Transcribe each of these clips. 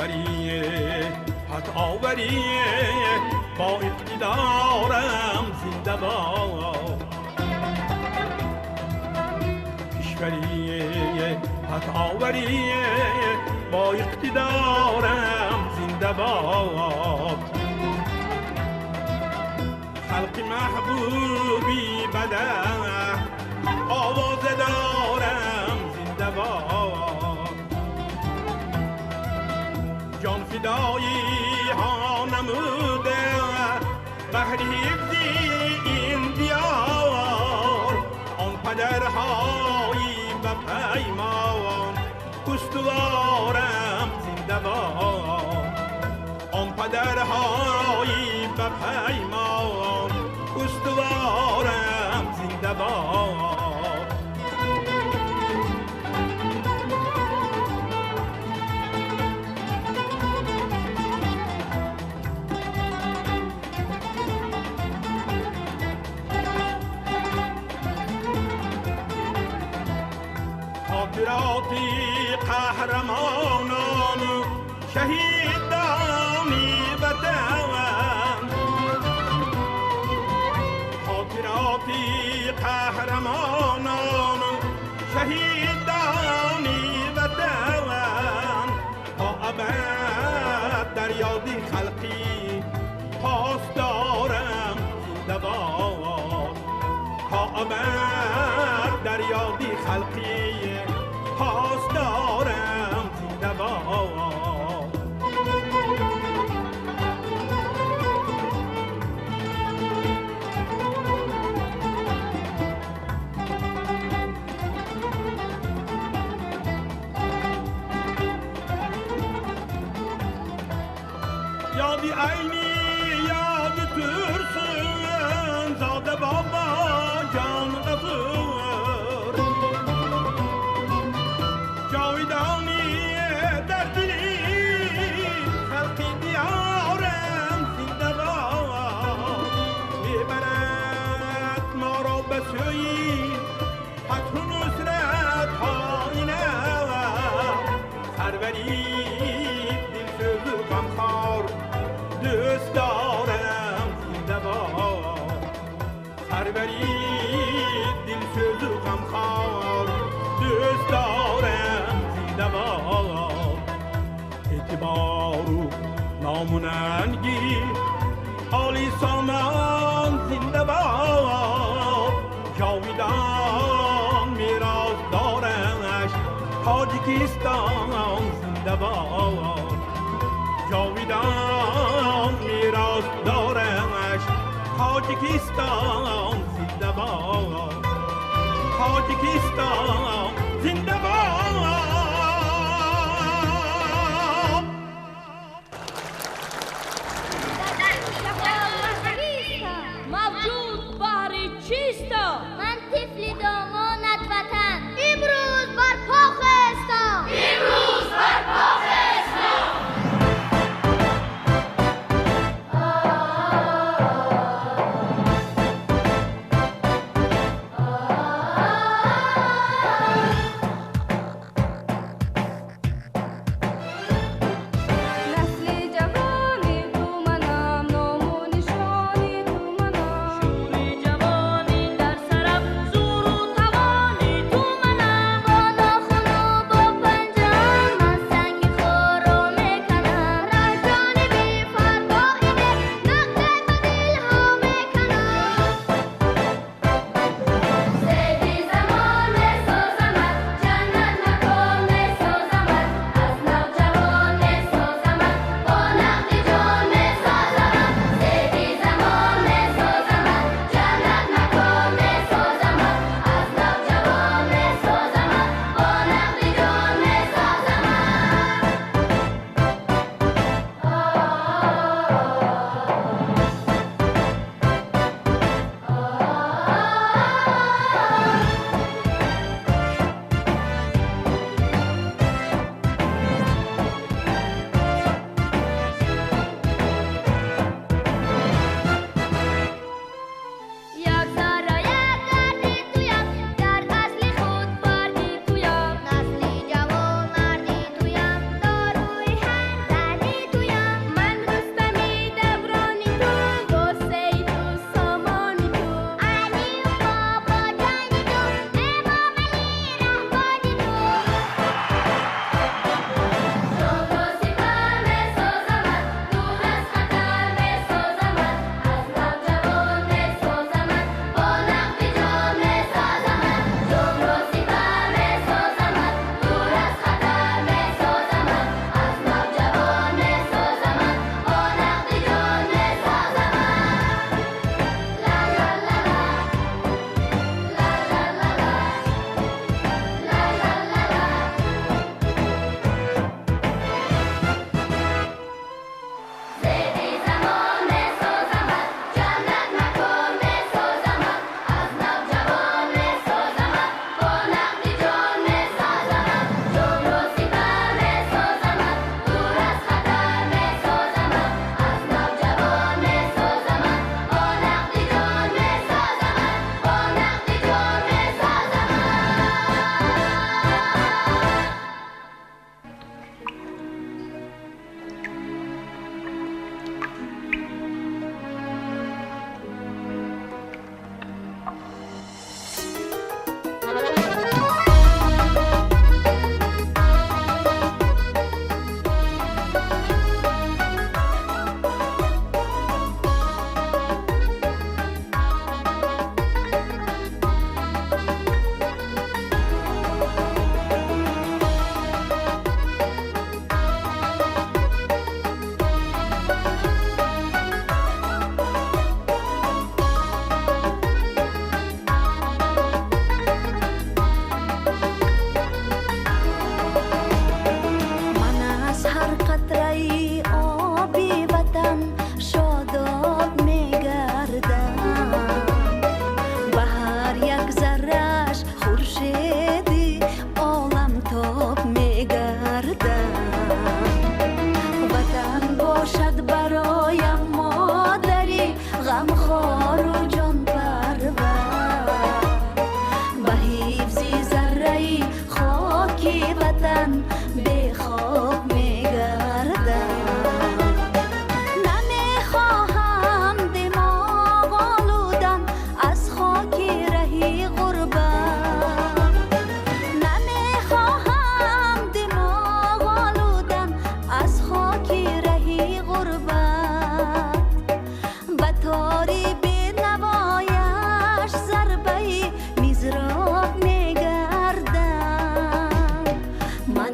کشوریه حت آوریه با اقتدارم زنده باد. کشوریه حت آوریه با اقتدارم زنده باد. خلق محبوبی بده آواز دارم زنده باد. جان فدایی ها نموده بهر حفظ این دیار. آن پدرهایی به پیمان استوارم زنده باد. آن پدرهایی به پیمان استوارم زنده باد. خاطراتی قهرمانان شهیدانی وطن. خاطراتی قهرمانان شهیدانی وطن. تا ابد در یاد خلقی پاسدارم زنده باد. تا ابد در یاد خلقی پاسدارم زنده باد. یادی عینی یاد ترسون زاده بابا جان غفور. جاویدانی در دلی خلقی دیارم زنده باد. میبرد ما را به سوی فتح و نصرت آینه. سروری دلسوز و غمخوار دوست دارم زنده باد. سروری دلسوز و غمخوار دوست دارم زنده باد. اعتبار و نام و ننگی عالی سامان زنده باد. جاویدان میراث دارمش تاجیکستان زنده باد. جاویدان میراث دارمش تاجیکستان زنده باد. تاجیکستان زنده باد. موجود بحری چیست؟ من طفلی دامانت وطن. امروز برپا خواستم. امروز برپا خواستم.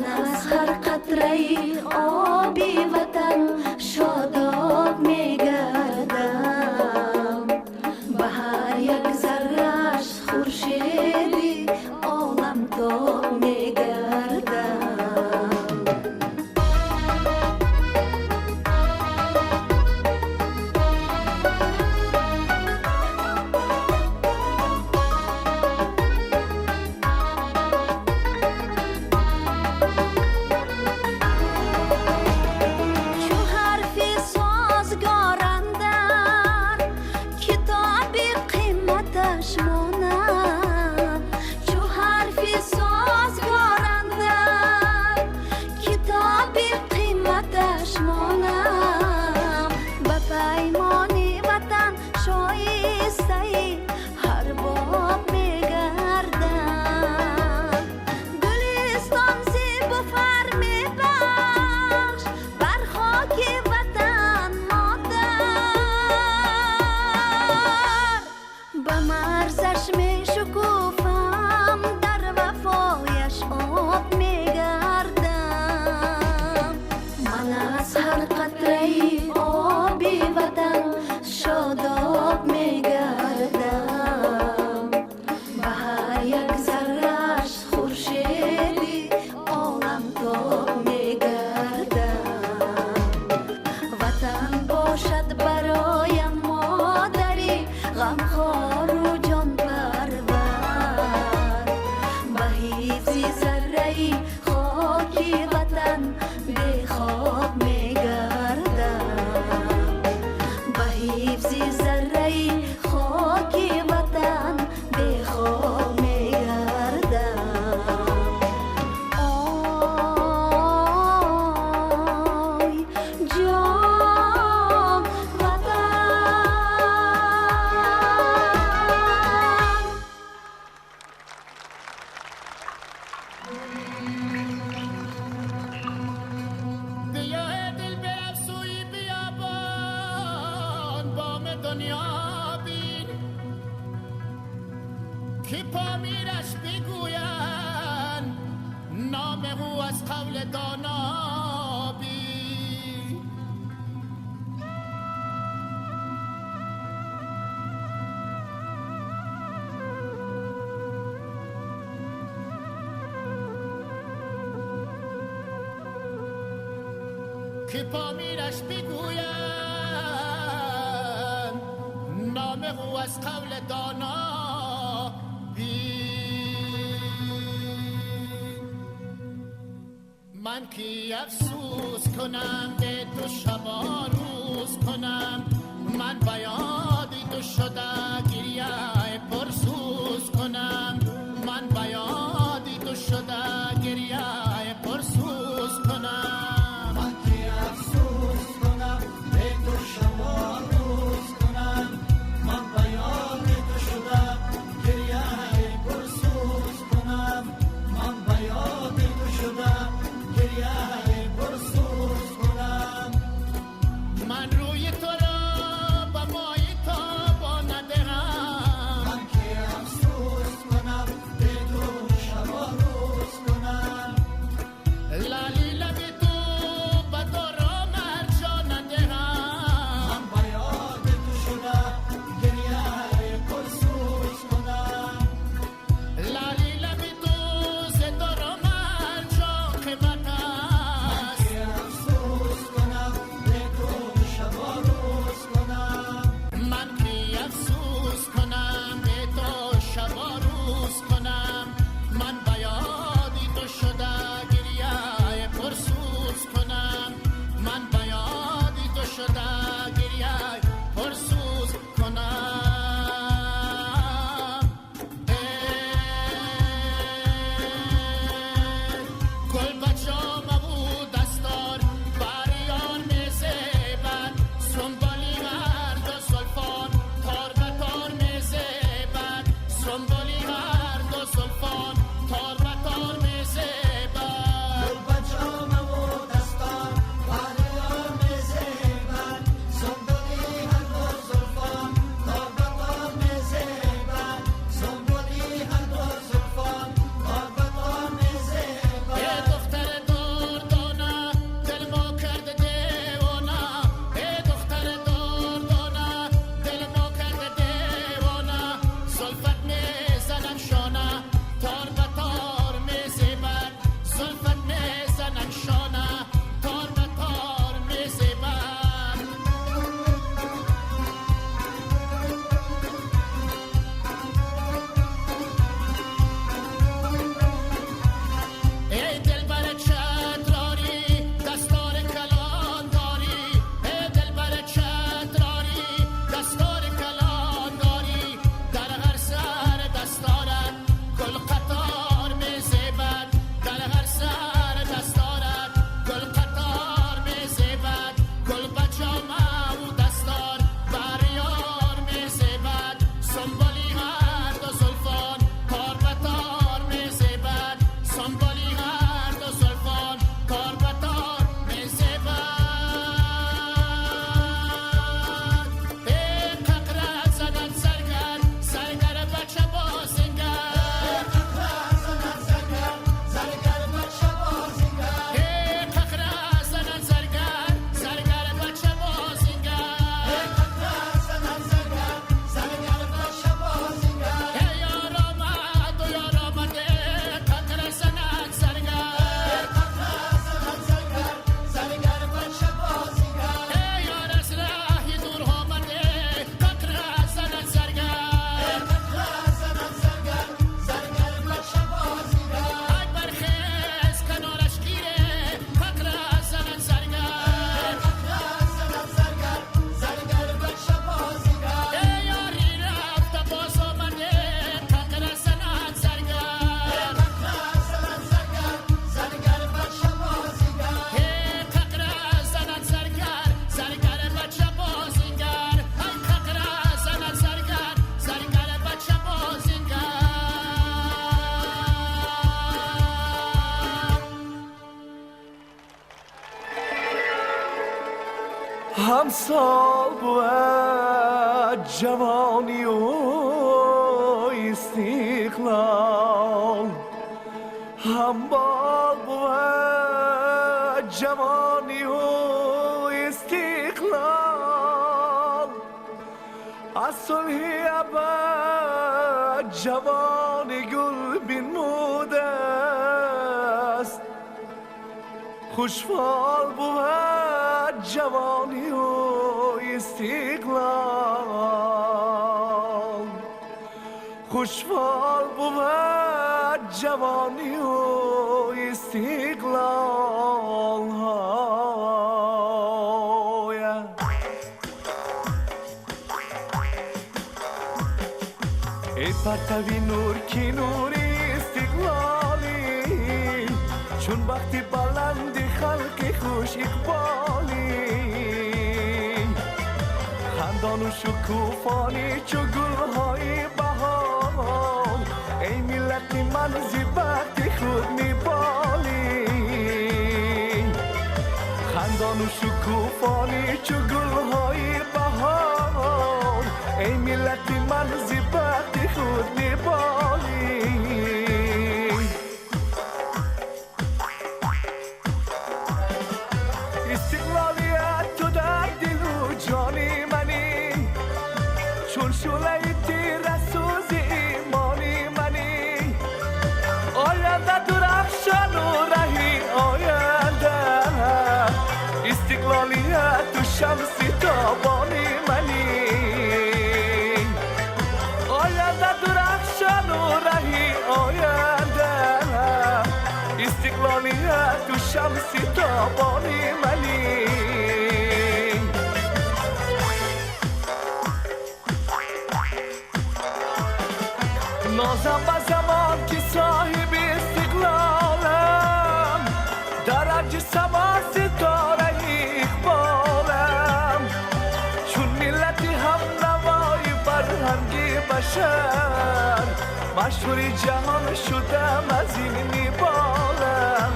من از هر قطره آبی وطن شاداب میگردم به هر یک ذره‌اش خورشیدی عالم تاب میگردم که پامیرش بگوید نام او از قول دانا بین من کی افسوس کنم به تو شبا روز کنم من بیادی تو شده گریه پرسوز کنم من بیادی تو شده گریه پرسوز کنم من روی تو را با مای تابا ندهم من که افسوس کنم به تو شب و روز کنم همسال بود جوانی و استقلال همبال بود جوانی و استقلال از صلح ابد جوان گل بنموده است خوشحال بود جوانی و استقلال خوشحال بود جوانی و استقلال ای پرتوی نور کی نور استقلالی چون وقتی بلند خلق خوش اقبالی خندان و شکوفانی چو گلهای بهار ای ملت من زی وقتی خود میبالی خندان و شکوفانی چو گلهای بهار ای ملت من زی وقتی خود میبالی استقلالیت تو در دل و جانی منی چون شعله تیر سوز ایمانی منی آینده درخشان و رهی آینده استقلالیت تو شمس تابانی منی آینده درخشان و رهی آینده استقلالیت تو شمس تابانی منی نازم به زمان که صاحب استقلالم درج سما ستاره اقبالم چون ملت هم نوای فرهنگی بشر مشهور جهان شدم از این میبالم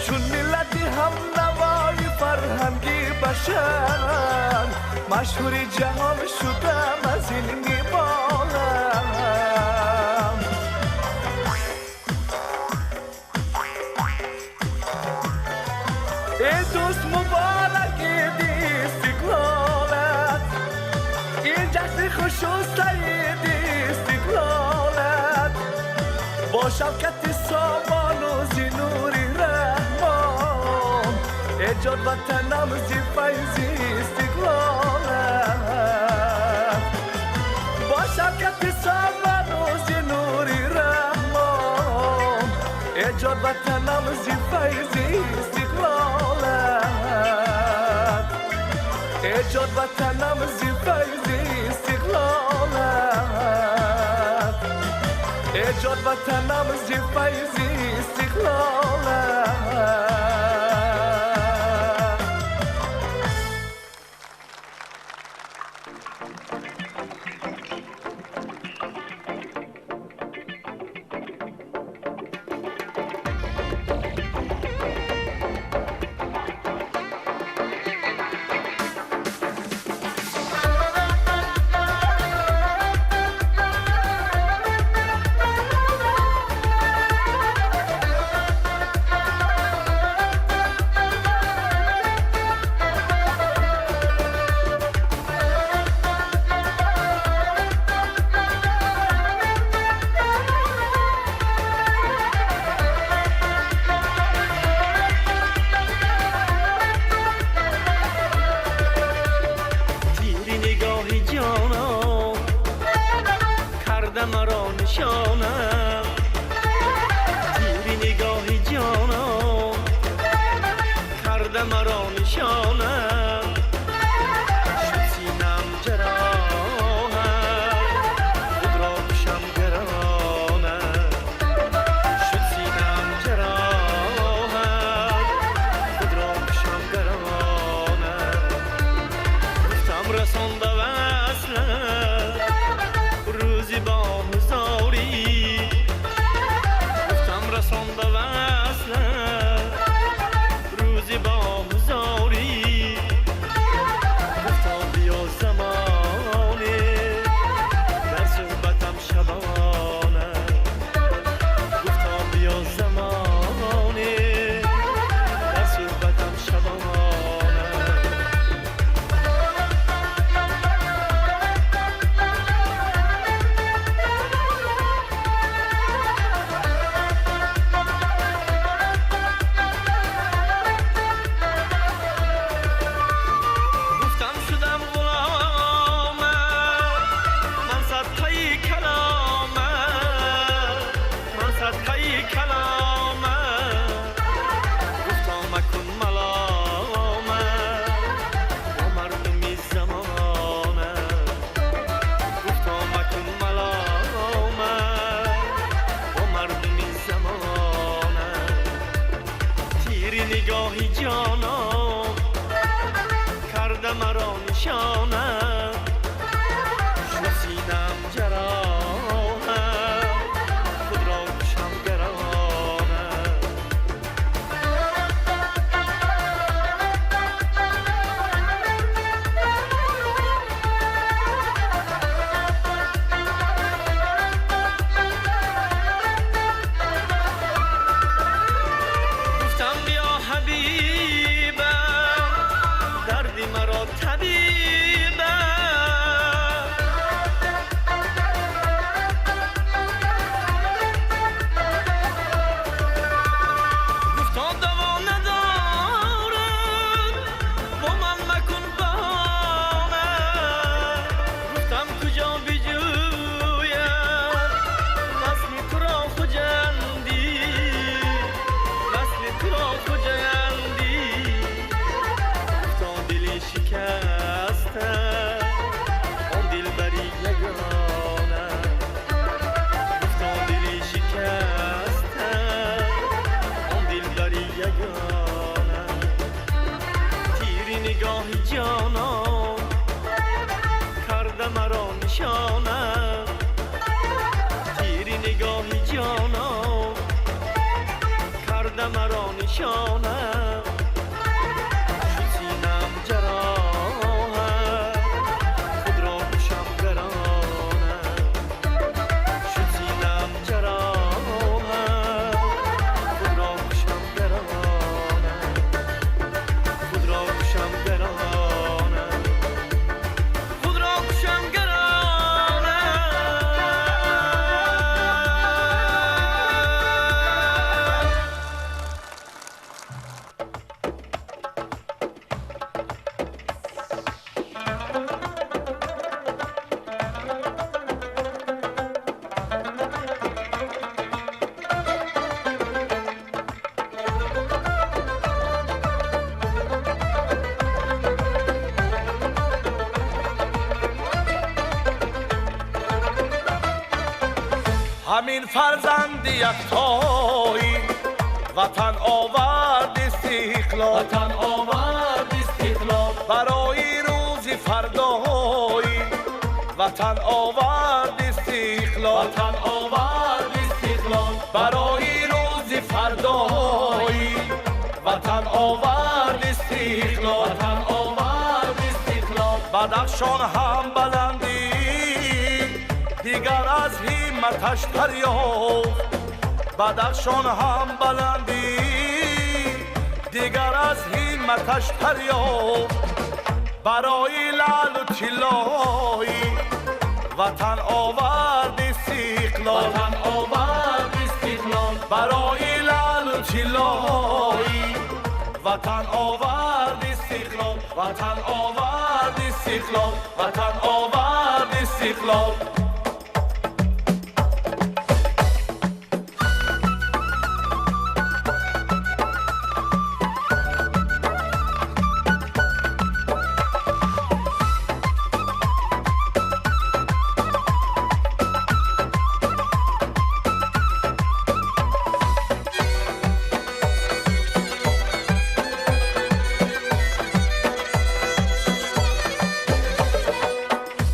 چون ملت هم نوای فرهنگی بشر مشهور جهان شدم از این میبالم ای دوست مبارک دی استقلالت این جشن خوش و سعید استقلالت با شوکت سامان و زینوری رحمان ایجاد وطنم زی فیضی استقلالت با شوکت سامان و زینوری رحمان ایجاد وطنم زی فیضی استقلالت ایجاد وطنم زی فیضی استقلالت ایجاد وطنم زی فیضی استقلالت مرا نشانم تیری نگاهی جانم کرده مرا نشانم شد سینم جراحم خود را کشم گرانم شد سینم جراحم خود را کشم گرانم گفتم رسانده وصلم روزی با هزاری گفتم رسانده وصلم روزی با هزاری نگاهی جانان کرده مرا نشانم شد سینم جراحم خود را کشم گرانم گفتم بیا حبیبم دردی مرا طبیبم گفتا دوا ندارد با من مکن بهانه گفتم کجا بجویم وصل تو را خجندی وصل تو را خجندی گفتا دلی شکسته آن دل بری یگانه گفتا دلی شکسته آن دل بری یگانه تیری نگاهی جانان کرده مرا نشانم تیری نگاهی جانان کرده مرا نشانم شد سینم جراحم خود را کشم گرانم شد سینم جراحم خود را کشم گرانم خود را کشم گرانم خود را کشم گرانم همین فرزند یکتایی وطن آورد استقلال وطن آورد استقلال برای روز فردایی وطن آورد استقلال وطن آورد استقلال برای روز فردایی وطن آورد استقلال وطن آورد استقلال بدخشان هم بلندی دیگر از همتش دریافت بدخشان هم بلندی دیگر از همتش دریافت برای لعل و طلایی وطن آورد استقلال وطن آورد استقلال برای لعل و طلایی وطن آورد استقلال وطن آورد استقلال وطن آورد استقلال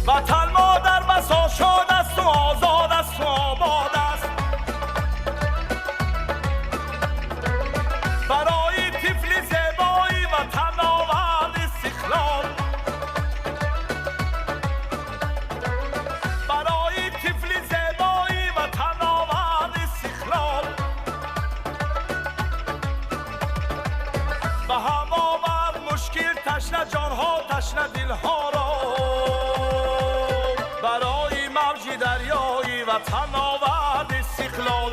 وطن مادر بسا شد است و آزاد است و آباد است برای طفل زیبایی وطن آورد استقلال برای طفل زیبایی وطن آورد استقلال به هم آورد مشکل تشنه جانها تشنه دلها را برای موج دریایی وطن آورد استقلال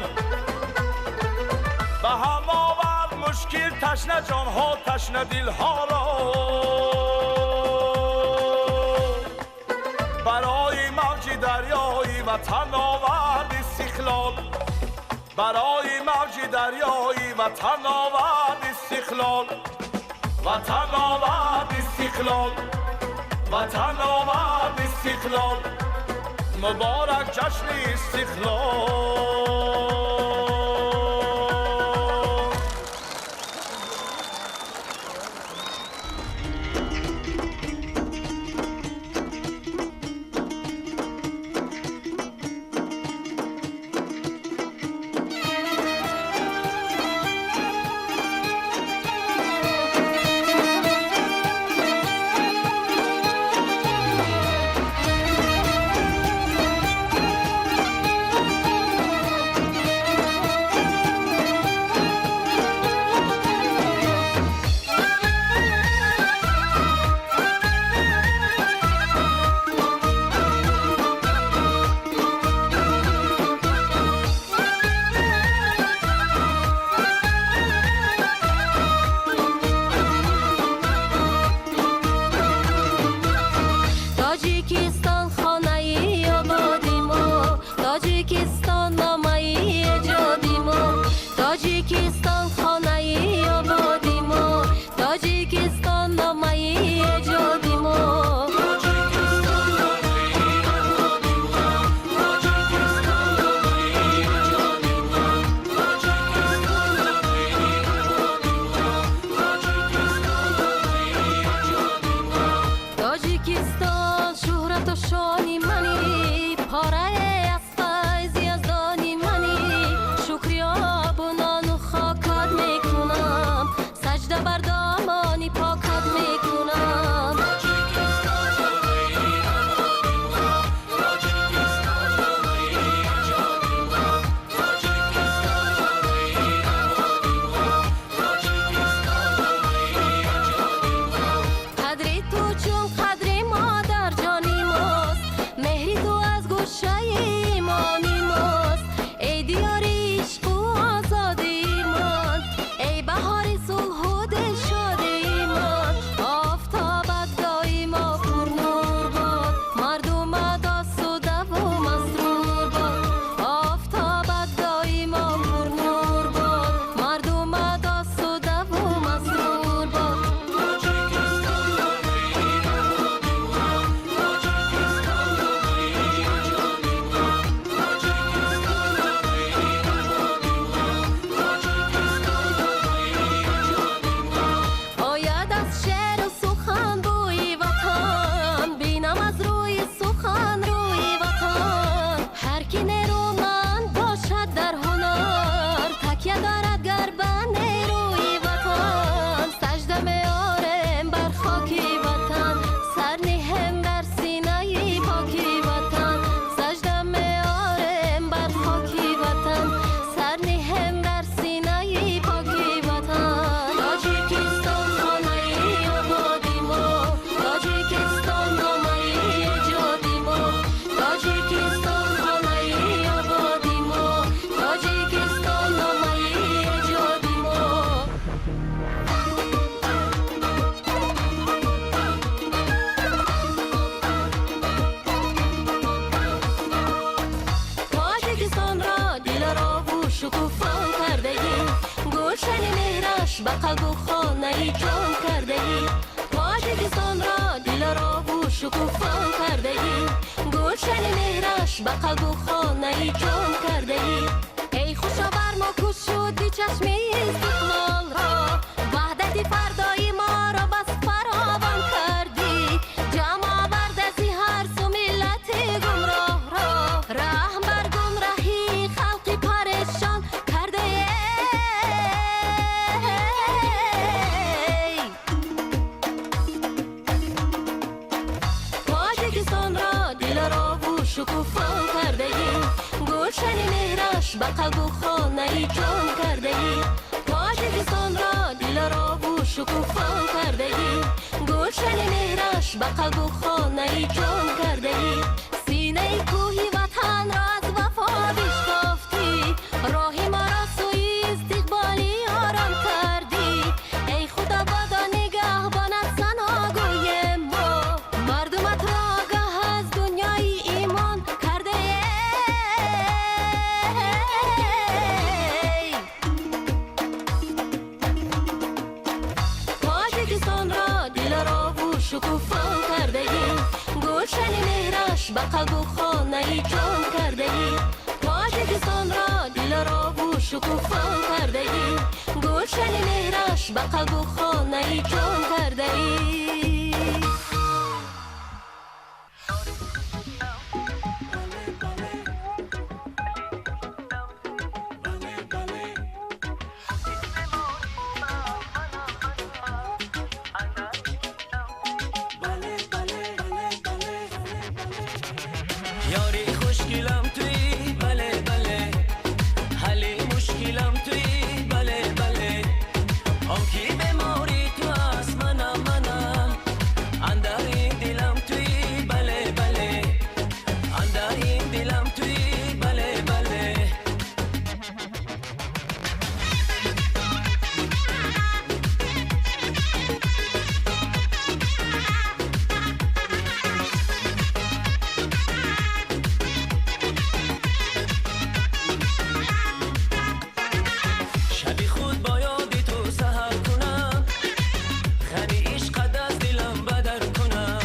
به هم آورد مشکل تشنه جانها تشنه دلها را برای موج دریایی وطن آورد استقلال برای موج دریایی وطن آورد استقلال وطن آورد استقلال وطن آورد استقلال مبارک جشن استقلال گلشن مهرش به قلب و خانه جان کرده ای تاجیکستان را دل را و شکوفا کرده ای گلشن مهرش به قلب و خانه جان کرده ای خوشا بر ما کش شدی چشم استقلال را وحدت فردای ما را بس فراوان کردی جمع بردستی هر سو ملت گمراه را رحم بر گمراهی خلقی پریشان کرده ای تاجیکستان را دل را و شکوفا کرده ای گلشن مهرش به قلب و خانه جان کرده ای تاجیکستان را دل را و شکوفا کرده ای گلشن مهرش به قلب و خانه جان کرده ای سینه کوهی وطن را از وفا بشکافتی راهی ما را سوی استقبالی آرام کردی ای خدا بادا نگهبان از سناگوی ما مردمت را آگاه از دنیای ایمان کرده ای تاجیکستان را دل را و شکوفا کرده ای گلشن مهرش به قلب و خانه جان کرده ای تاجیکستان را دل را و شکوفا کرده ای گلشن مهرش به قلب و خانه جان کرده ای یاری خوشگلم توی بله بله حلی مشکلم توی بله بله آن کی بیماری تو از منم اندر این دلم توی بله بله اندر این دلم توی بله بله شبی خود با یادی تو سهر کنم غمی عشقت از دلم بدر کنم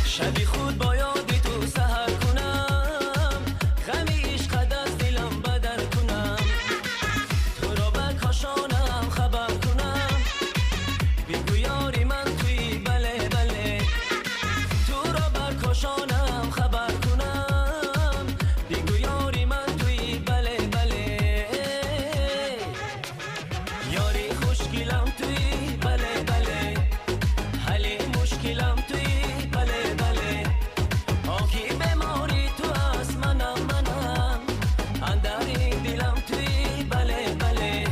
شبی خود با یادی تو سهر کنم غمی عشقت از دلم بدر کنم تو را به کاشانم خبر کنم بگو یاری من توی بله بله تو را بر کاشانم خبر کنم بگو یاری من توی بله بله یاری خوشگلم توی بله بله حلی مشکلم توی بله بله آکی بیماری تو از منم اندر این دلم توی بله بله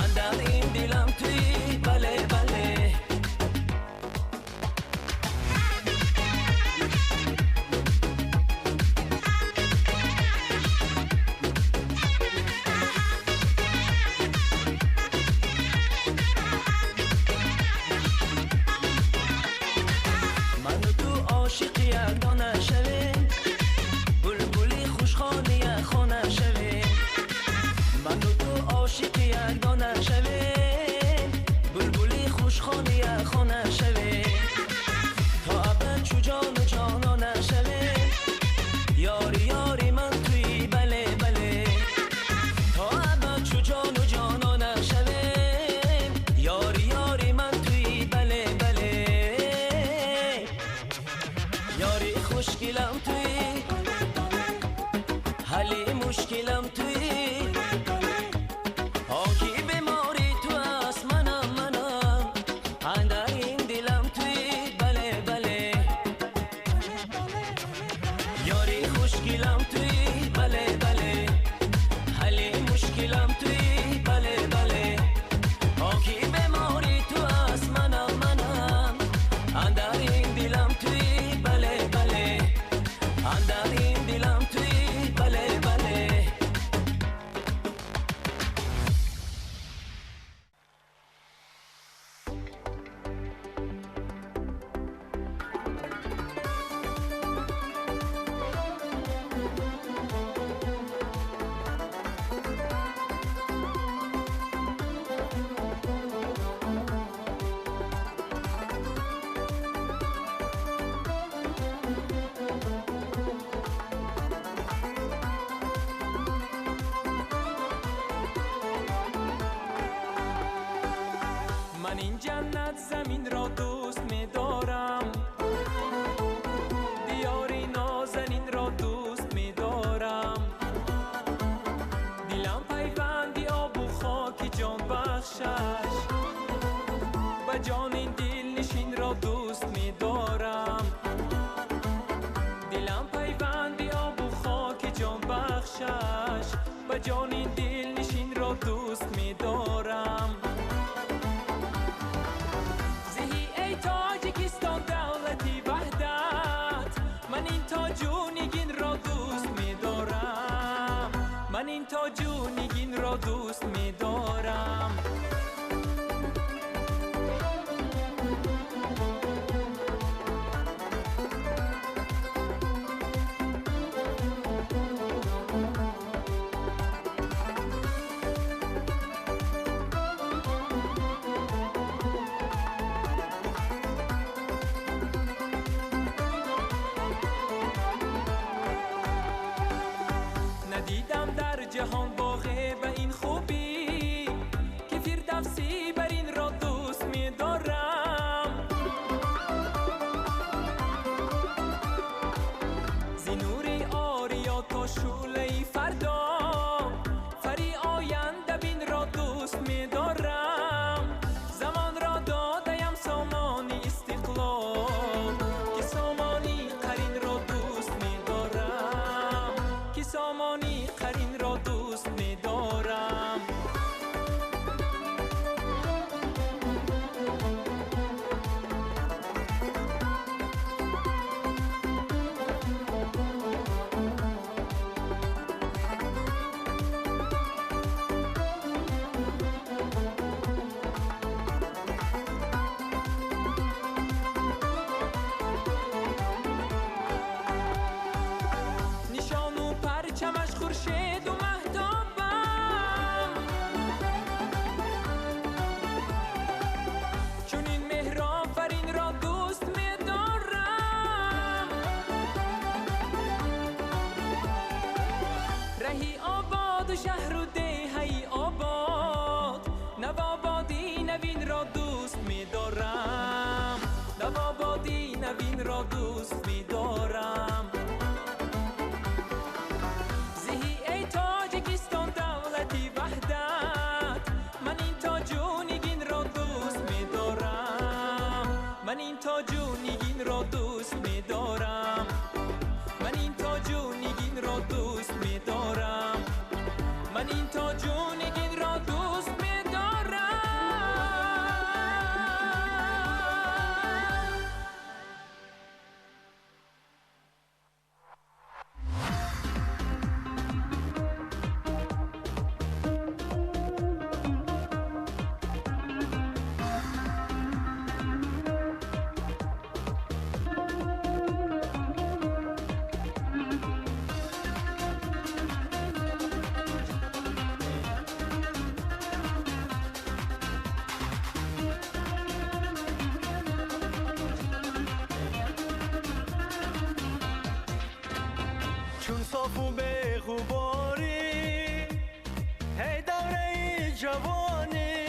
اندر این دلم توی بله بله من و تو عاشق یک دانه شویم بلبلی خوشخانه یک خانه شویم من و تو عاشق یک دانه شویم بلبلی خوشخانه یک خانه شویم تا ابد چو جان و جانانه شویم یاری یاری من توی بله بله تا ابد چو جان و جانانه شویم یاری یاری من توی بله بله یاری خوشگلم توی حلی مشکلم توی آکی بیماری من این جنت زمین را دوست می دارم، دیاری نازنین را دوست می دارم. دلم پیوندی آب و خاک جان بخشش، و جان این دل نشین را دوست می دارم. دلم پیوندی آب و خاک جان بخشش، و جان این دل نشین را دوست می دارم. زهی ای تاجیکستان دولتی وحدت، من این تاج و نگین را دوست می دارم. من این تاج و نگین را دوست می دارم. ندیدم در جهان واقع به این خوبی، که فردوسی بر این را دوست می دارم. زی نوری آریا تا شعله فردا، فری آینده بین را دوست می دارم. زمان را دادیم سامانی استقلال، که سامانی قرین را دوست می دارم. که سامانی قرین را دوست می دارم. نشان و پرچمش خورشید و مهتابم، چون این مهر آفرین را دوست می دارم. رهی آباد و شهر و دهی آباد، نوابادی نوین را دوست می دارم. نوابادی نوین را دوست می دارم. زهی ای تاجیکستان دولتی وحدت، من این تاج و نگین را دوست می دارم. من این تاج و نگین را دوست می دارم. من این تاج و نگین را دوست می دارم. من این تاج و نگین را دوست می دارم. چون صاف و به غباری، هی دوره جوانی.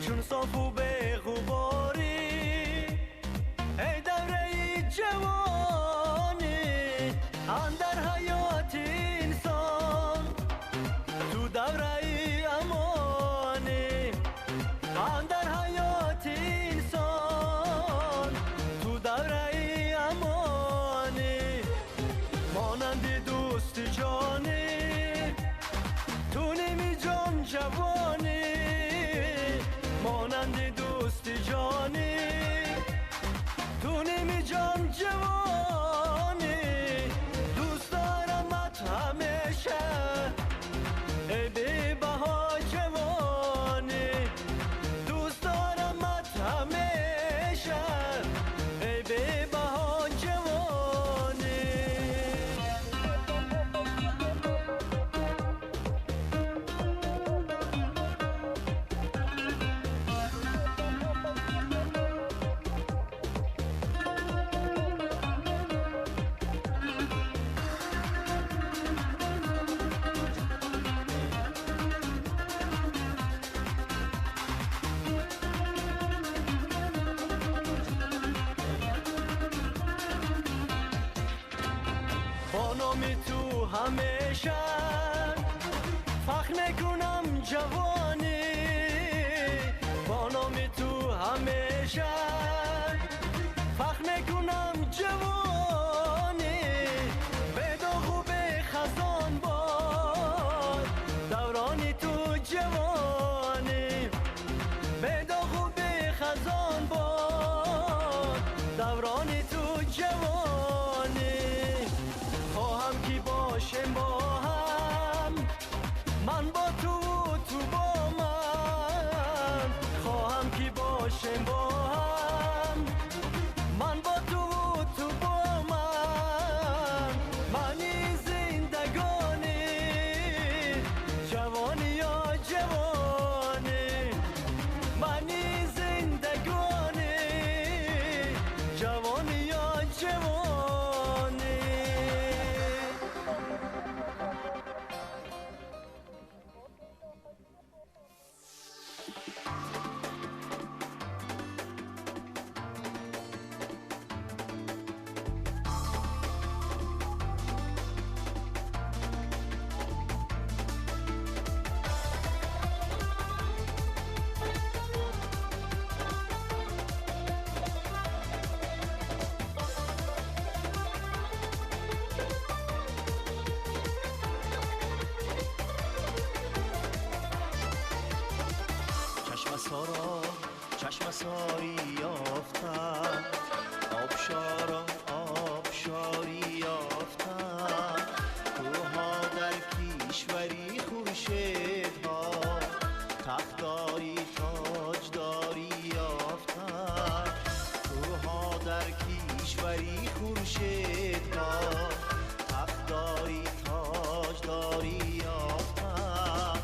چون صاف و به غباری، هی دوره جوانی. اندر حیات انسان تو دوره امانی. اندر حیات انسان تو دوره امانی. مانند دوست جانی تو نمی جان جوانی. مانند دوست جانی تو نمی جان جوانی. دوست دارمت همیشه ای بی بها جوانی. دوست دارمت همیشه ای بی بها جوانی. با نام تو همیشه فخر میکنم جوانی، با نام تو همیشه فخر میکنم جوانی، به داغ و به خزان باد دوران تو جوانی، به داغ و به خزان باد دوران تو جوانی. خواهم که باشم با هم، من با تو و تو با من، خواهم که باشم با هم، من با تو و تو با من، منی زندگانی جوانی یا جوانی، منی زندگانی جوانی یا جوانی. چشم ساری یافتم، آبشارا آبشاری یافتم، کوها در کشوری خورشیدها، تختاری تاجداری یافتم، کوها در کشوری خورشیدها، تختاری تاجداری یافتم.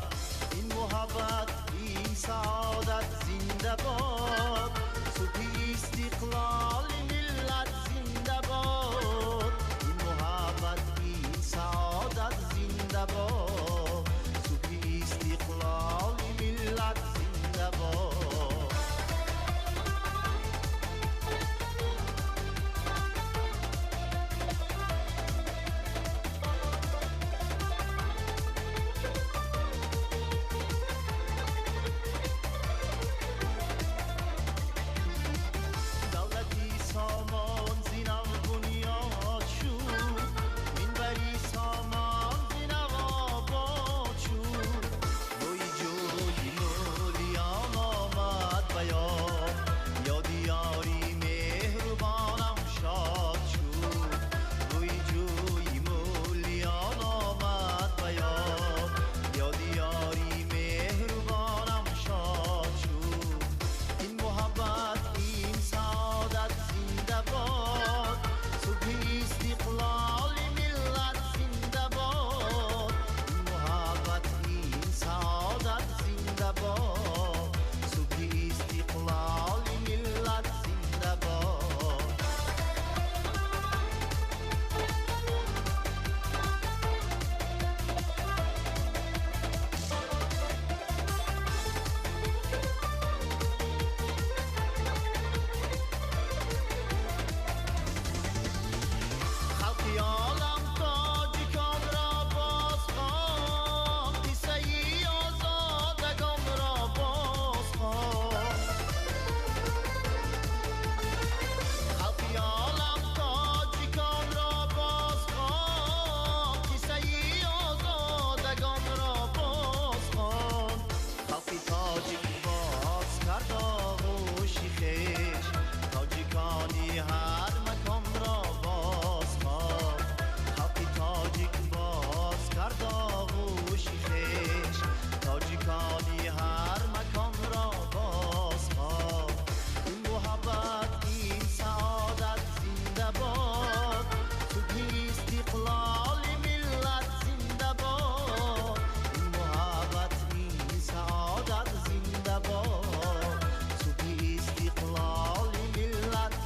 این محبت این سعادت زنده باد، صبح استقلال ملت زنده باد، این محبت این سعادت زنده باد، صبح استقلال ملت زنده باد.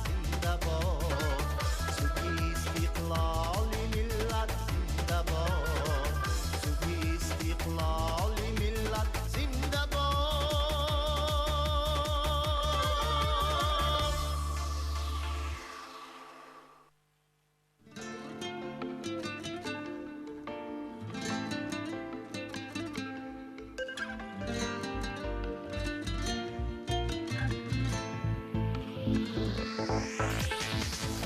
زنده باد.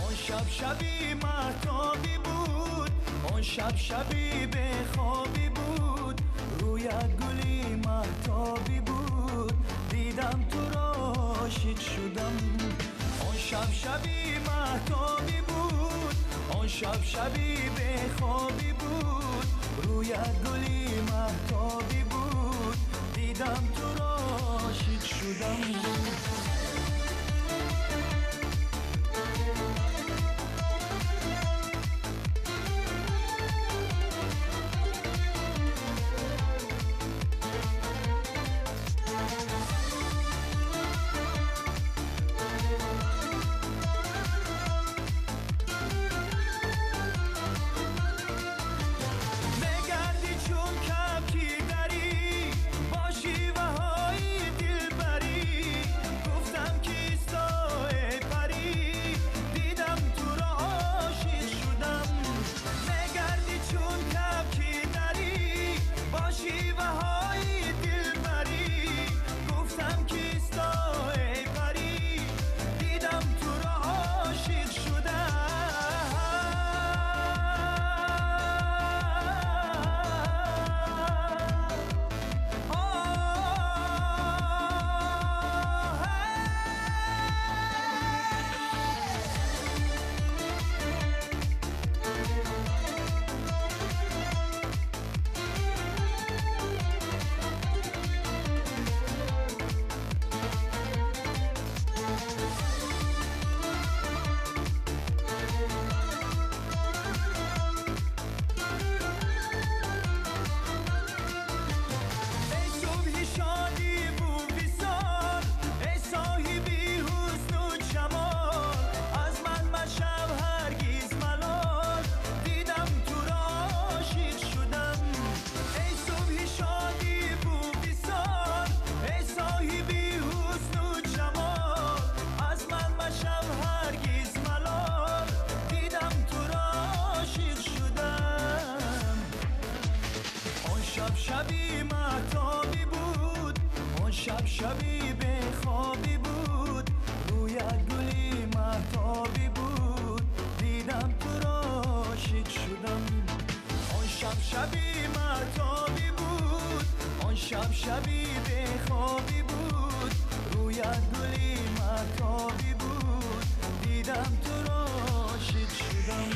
آن شب شبی مهتابی بود، آن شب شبی به خوابی بود، رویت گلی مهتابی بود، دیدم تو را عاشق شدم. آن شب شبی مهتابی بود، آن شب شبی به خوابی بود، رویت گلی مهتابی بود، دیدم تو را عاشق شدم. شبی به خوابی بود، رویت گلی مهتابی بود، دیدم تو را عاشق شدم. آن شب شبی مهتابی بود، آن شب شبی به خوابی بود، رویت گلی مهتابی بود، دیدم تو را عاشق شدم.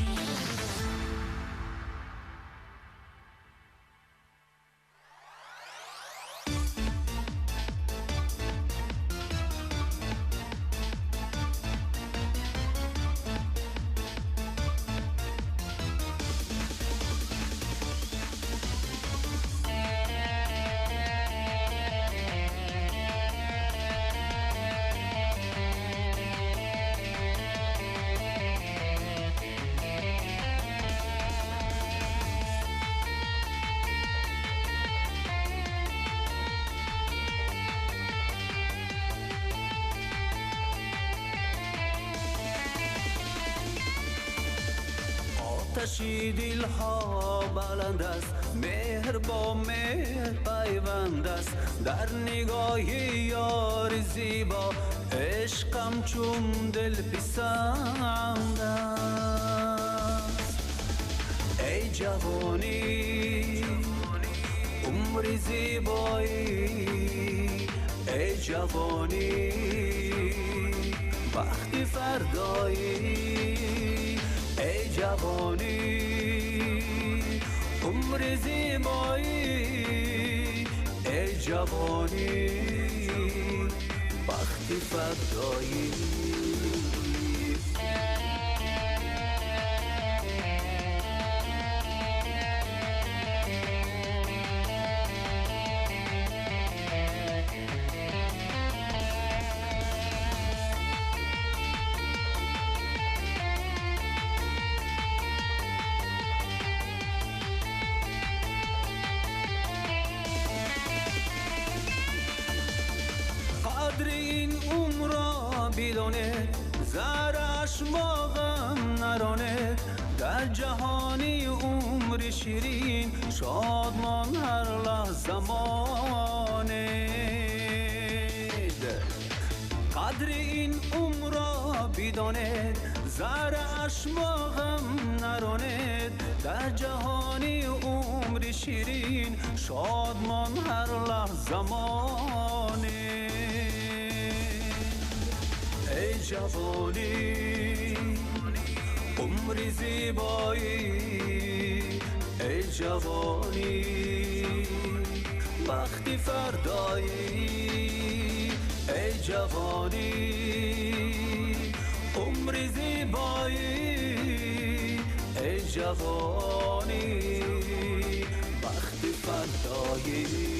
آتشی دلها بلند است، مهر با مهر پیوند است، در نگاه یار زیبا عشقم چون دل پسند است. ای جوانی عمر زیبایی، ای جوانی وقتی فردایی، ای جوانی عمر زیبایی، ای جوانی وقتی فردایی. قدر این عمر را بدانه، زرش با غم نرانه، در جهانی عمر شیرین شادمان هر لحظه ماند. قدر این عمر را بیداند زهر اشواقم نراند در جهانی عمر شیرین شادمان هر لحظمانه ای جوانی عمر زیبایی ای جوانی وقتی فردایی ای جوانی عمر زیبایی ای جوانی وقتی فردایی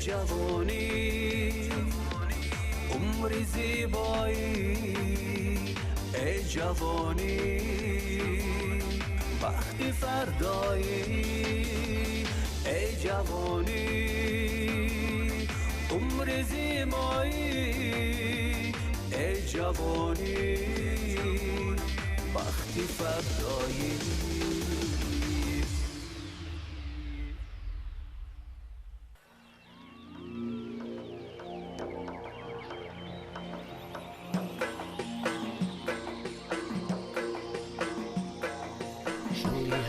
جوانی عمر زیبایی ای جوانی وقتی فردایی ای جوانی عمر زیبایی ای جوانی وقتی فردایی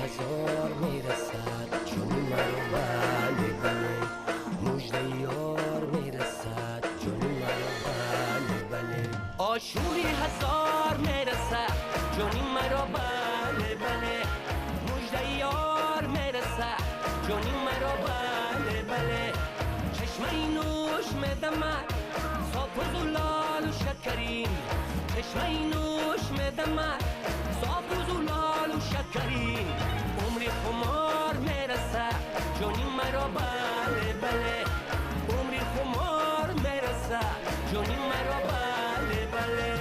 هزار میرسد جون مرا بله بله مژده یار میرسد جون مرا بله بله آشوری هزار میرسد جون مرا بله بله مژده یار میرسد جون مرا بله بله چشمه نوش میدمد صاف و زلال و شکرین چشمه نوش میدمد صاف و زلال و شکرین عمری خمار میرسه جونی مرا بله بله عمری خمار میرسه جونی مرا بله بله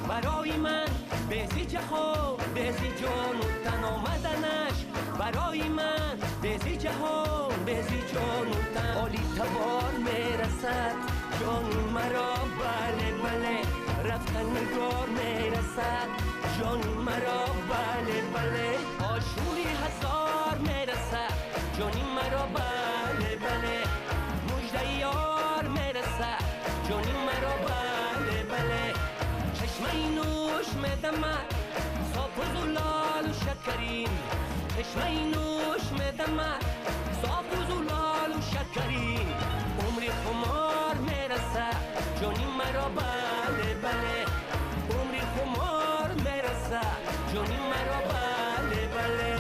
برای من بزی جهان بزی جان و تن آمدنش برای من بزی جهان بزی جان و تن عالی تبار میرسد جان مرا بله بله رفتن نگار میرسد جان مرا بله بله آشوری هزار میرسد جان مرا بله بله مژده یار میرسد جان مرا بله بله چشمه نوش میدمد صاف و زلال و شکرین چشمه نوش میدمد صاف و زلال و شکرین عمری خمار میرسه جانی مرا بله بله عمری خمار میرسه جانی مرا بله بله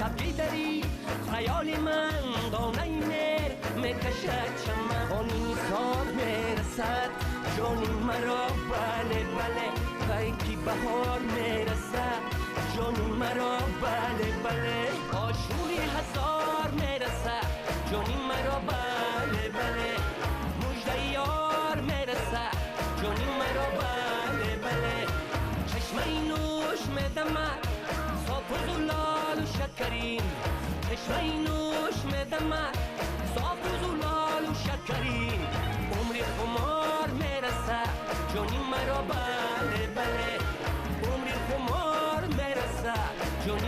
کبکی داری خیال من دانه مهر میکشد چمن خانی سال میرسد جانی مرا بله بله پیکی بهار میرسد جانی مرا بله بله آشوری هزار میرسد جانی مرا بله بله مژده یار میرسد جانی مرا بله بله چشمه نوش میدمد صاف و زلال و شکرین چشمه نوش میدمد صاف و زلال و شکرین عمری خمار میرسه جانی مرا بله بله عمری خمار میرسه جانی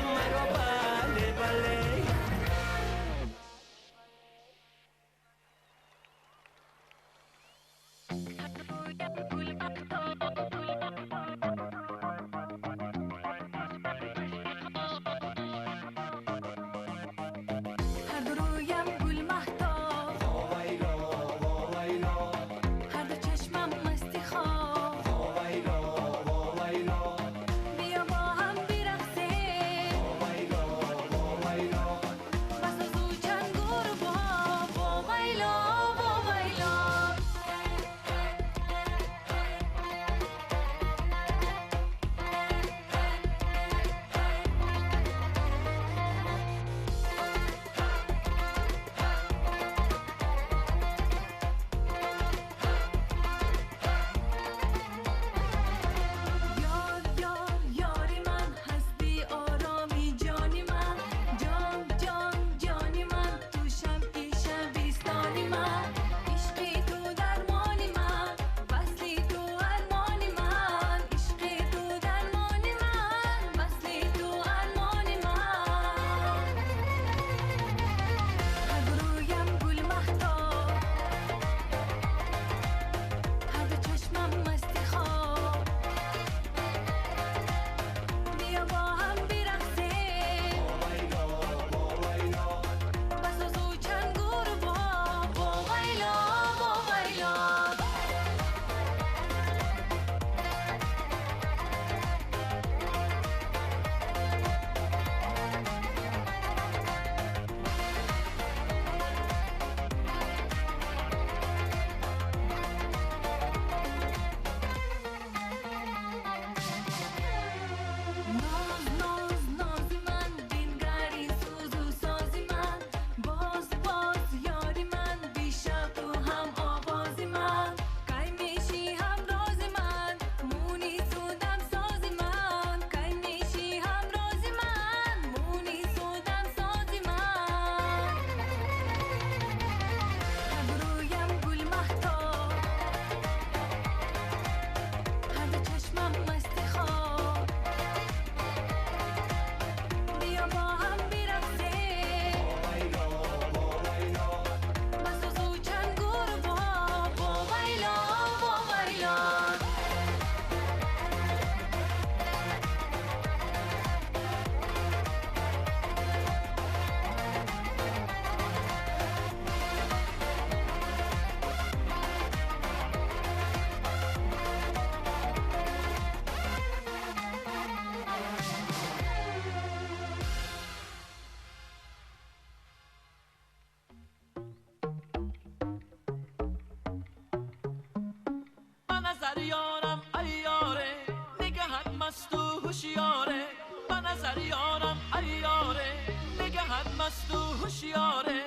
نظر یارم ایاره نگهت مست و هوشیاره به نظر یارم ایاره نگهت مست و هوشیاره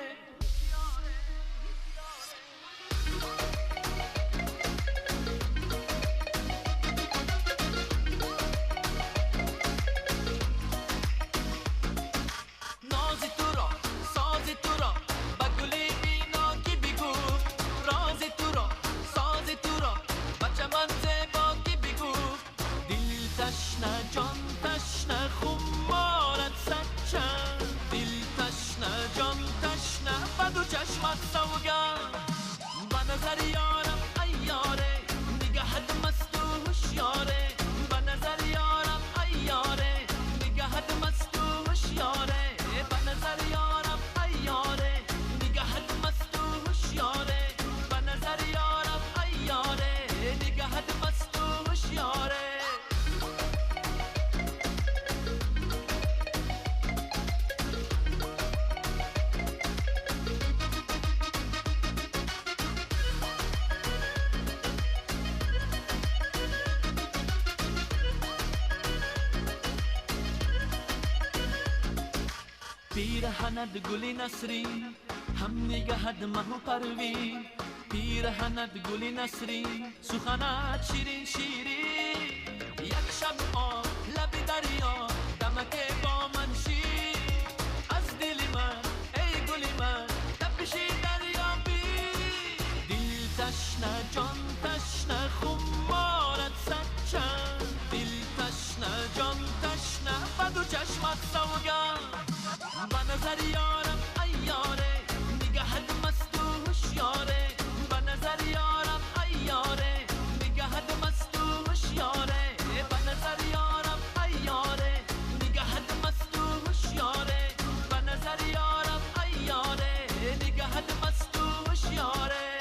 نازی تو را سازی تو را با گلی بینا کی بگو رازی تو را سازی تو را با چمن زیبا کی بگو دل تشنه جان تشنه خمارت سچن دل تشنه جان تشنه با دو چشمت سوگن با نظر یارم ایاره نگهت مست و هوشیاره با نظر یارم ایاره نگهت مست و هوشیاره با نظر یارم ایاره نگهت مست و هوشیاره با نظر یارم ایاره نگهت مست و هوشیاره پیرهنت گلی نسرین هم نگهت مهو پروین پیرهنت گلی نسرین سخنت شیرین شیرین یک شب آب لب دریا دمک با من شیر از دل من ای گلی من تپشی دریا بی دل تشنه جان تشنه خمارت سچن دل تشنه جان تشنه بدو چشمت سوگن با نظر یارم ایاره نگهت مست و هوشیاره با نظر یارم ایاره نگهت مست و هوشیاره با نظر یارم ایاره نگهت مست و هوشیاره با نظر یارم ایاره نگهت مست و هوشیاره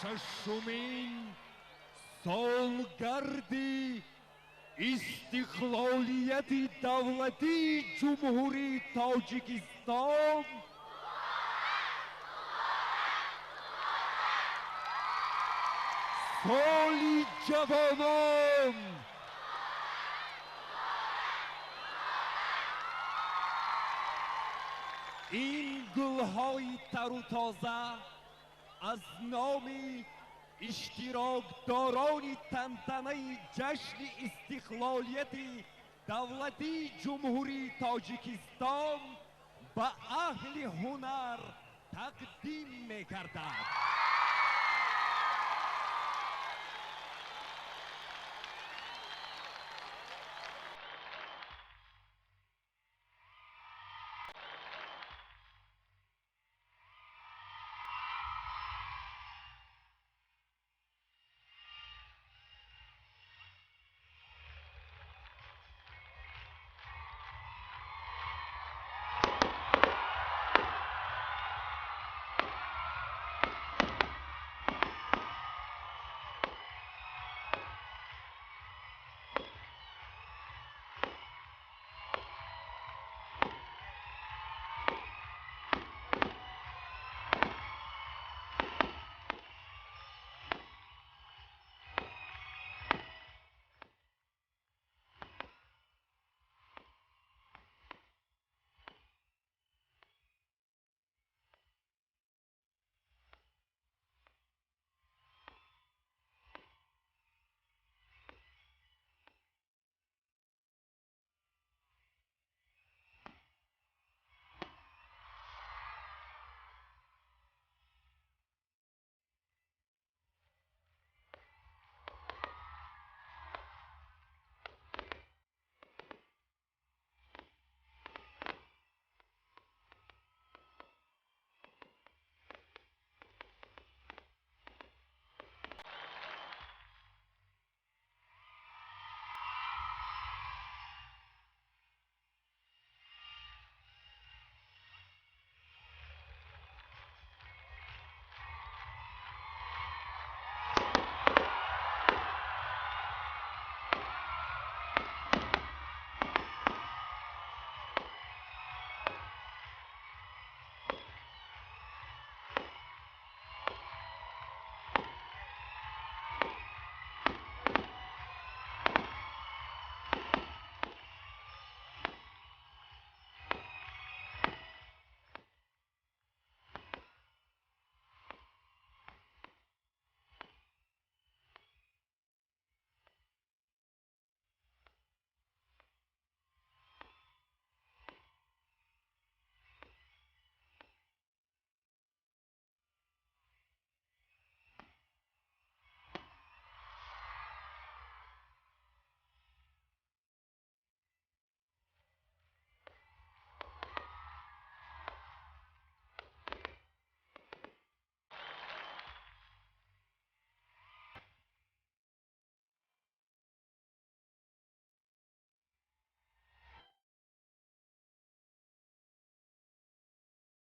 ششمین سالگرد استقلالیت دولتی جمهوری تاجیکستان سالی جوانان این گلهای تر و تازه از نام اشتراکداران تنتنه جشن استقلالیت دولتی جمهوری تاجیکستان به اهل هنر تقدیم می‌گردد.